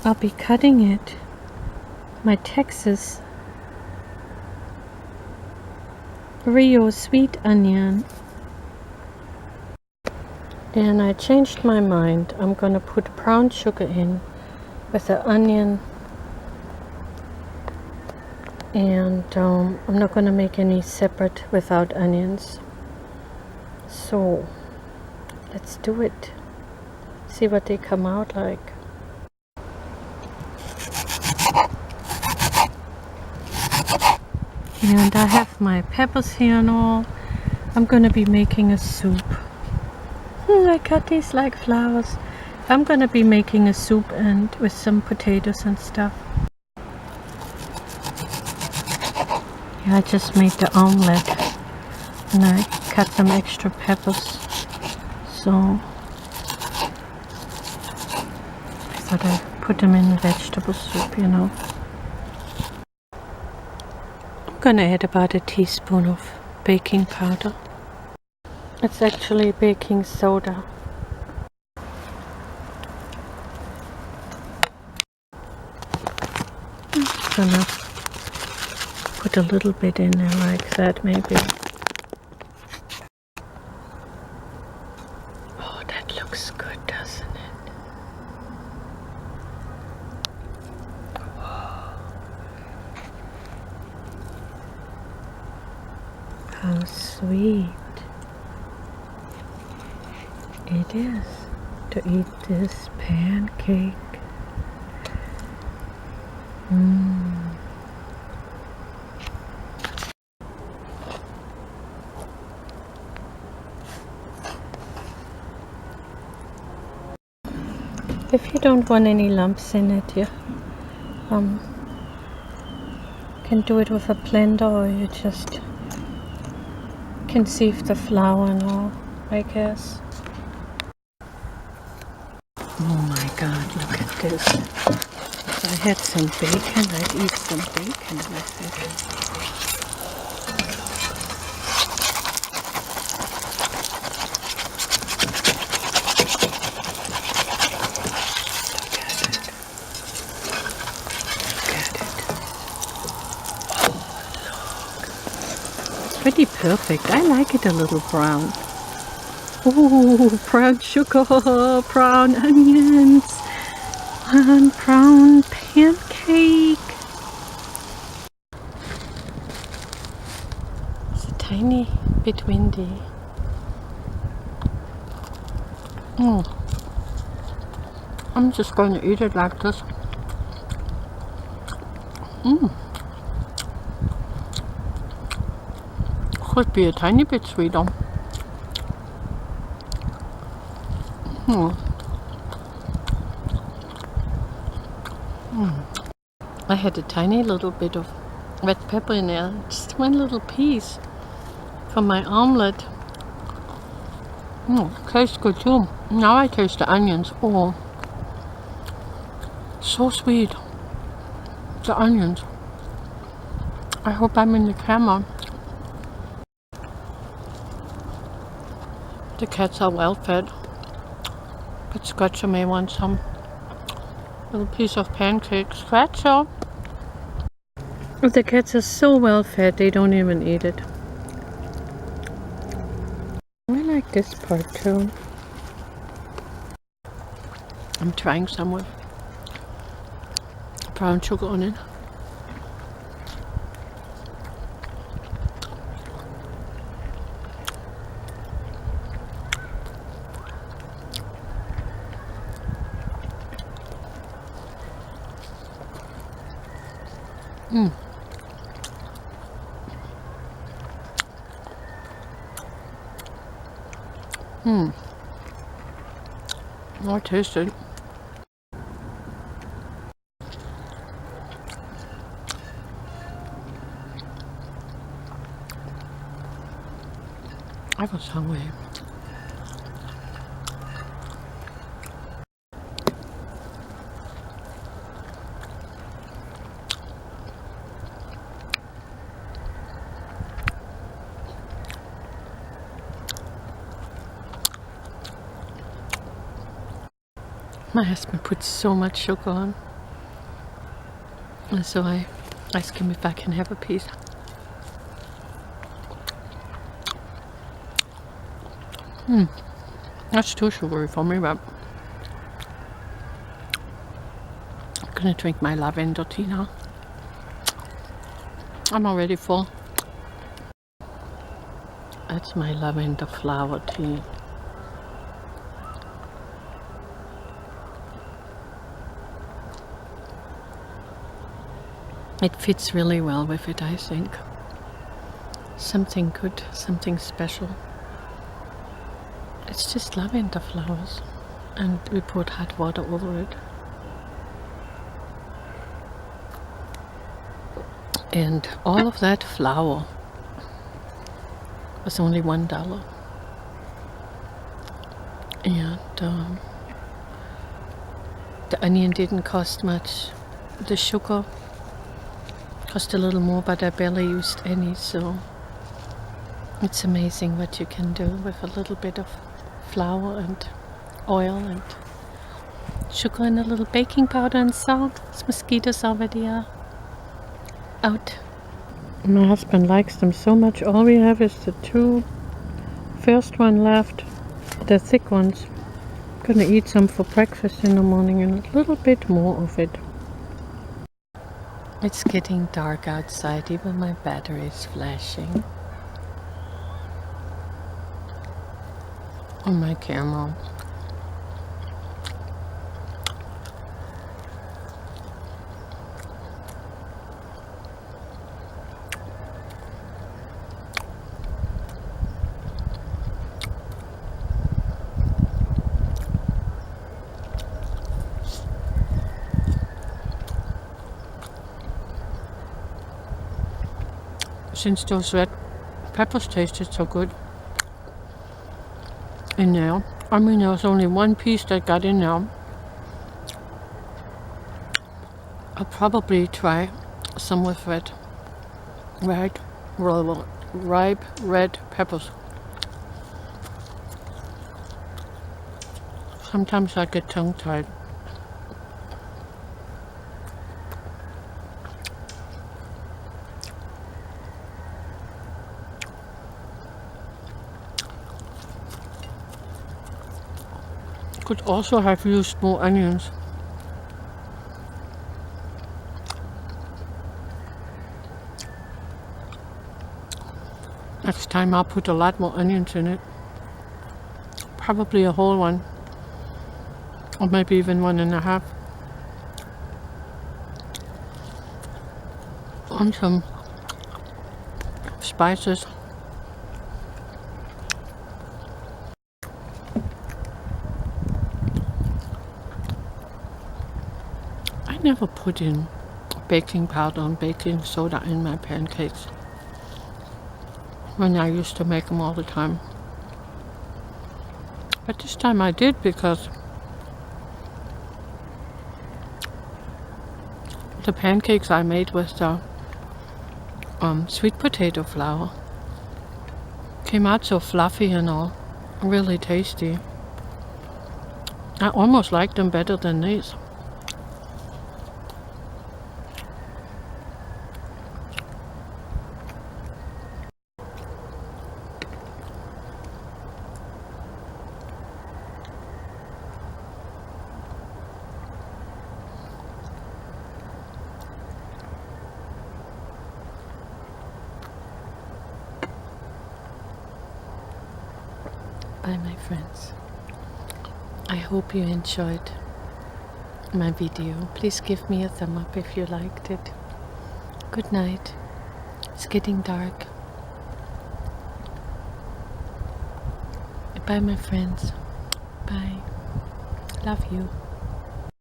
I'll be cutting it, my Texas Rio sweet onion. And I changed my mind. I'm gonna put brown sugar in with the onion, and I'm not gonna make any separate without onions. So let's do it. See what they come out like. And I have my peppers here and all. I'm gonna be making a soup. I cut these like flowers. I'm gonna be making a soup and with some potatoes and stuff. Yeah, I just made the omelette and I cut some extra peppers. So I thought I'd put them in the vegetable soup, you know. I'm gonna add about a teaspoon of baking powder. It's actually baking soda. I'm just gonna put a little bit in there like that maybe. Oh, that looks good, doesn't it? Whoa. How sweet it is to eat this pancake. If you don't want any lumps in it, you can do it with a blender, or you just can sieve the flour and all, I guess. Oh my God, look at this. If I had some bacon, I'd eat some bacon with it. Pretty perfect. I like it a little brown. Oh, brown sugar, brown onions, and brown pancake. It's a tiny bit windy. I'm just going to eat it like this. Could be a tiny bit sweeter. I had a tiny little bit of red pepper in there, just one little piece for my omelette. Tastes good too. Now I taste the onions. Oh, so sweet. The onions. I hope I'm in the camera. The cats are well fed, but Scratcher may want some little piece of pancake. Scratcher! The cats are so well fed, they don't even eat it. I like this part too. I'm trying some with brown sugar on it. I taste it. I was hungry. My husband puts so much sugar on. And so I asked him if I can have a piece. That's too sugary for me, but I'm gonna drink my lavender tea now. I'm already full. That's my lavender flower tea. It fits really well with it, I think. Something good, something special. It's just lavender flowers, and we put hot water over it. And all of that flour was only $1. And the onion didn't cost much. The sugar cost a little more, but I barely used any, so it's amazing what you can do with a little bit of flour and oil and sugar and a little baking powder and salt. These mosquitoes already are out. My husband likes them so much. All we have is the two first one left, the thick ones. Gonna eat some for breakfast in the morning and a little bit more of it. It's getting dark outside, even my battery is flashing on my camera. Since those red peppers tasted so good in there, I mean there was only one piece that got in there. I'll probably try some with ripe red peppers. Sometimes I get tongue-tied. Could also have used more onions. Next time I'll put a lot more onions in it. Probably a whole one. Or maybe even 1.5. And some spices. I never put in baking powder and baking soda in my pancakes when I used to make them all the time. But this time I did, because the pancakes I made with the sweet potato flour came out so fluffy and all, really tasty. I almost like them better than these. Bye, my friends. I hope you enjoyed my video. Please give me a thumb up if you liked it. Good night. It's getting dark. Bye, my friends. Bye. Love you.